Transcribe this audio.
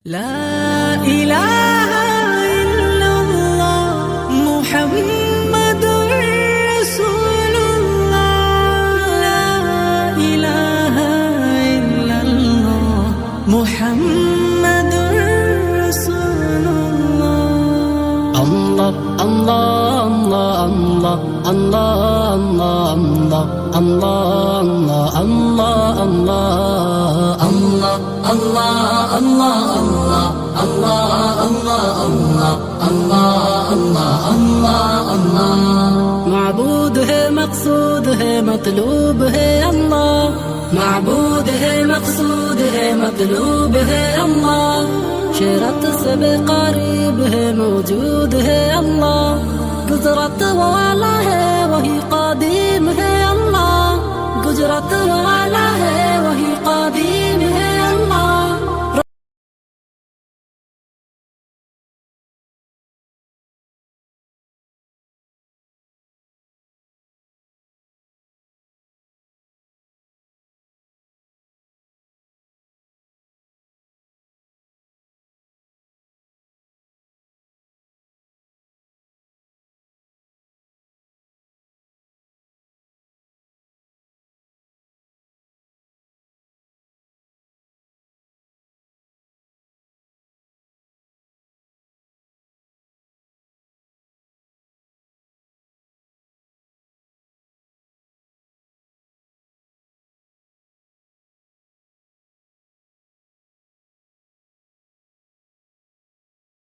لا إله إلا الله محمد رسول الله لا إله إلا الله محمد رسول الله الله الله الله الله الله الله الله الله الله الله الله معبود है मकसूद है मतलूब है अल्लाह معبود है मकसूद है मतलूब है अल्लाह शरत से बेकरीब है मौजूद है अल्लाह गुजरत वाला है वही कादिम है अल्लाह गुजरत वाला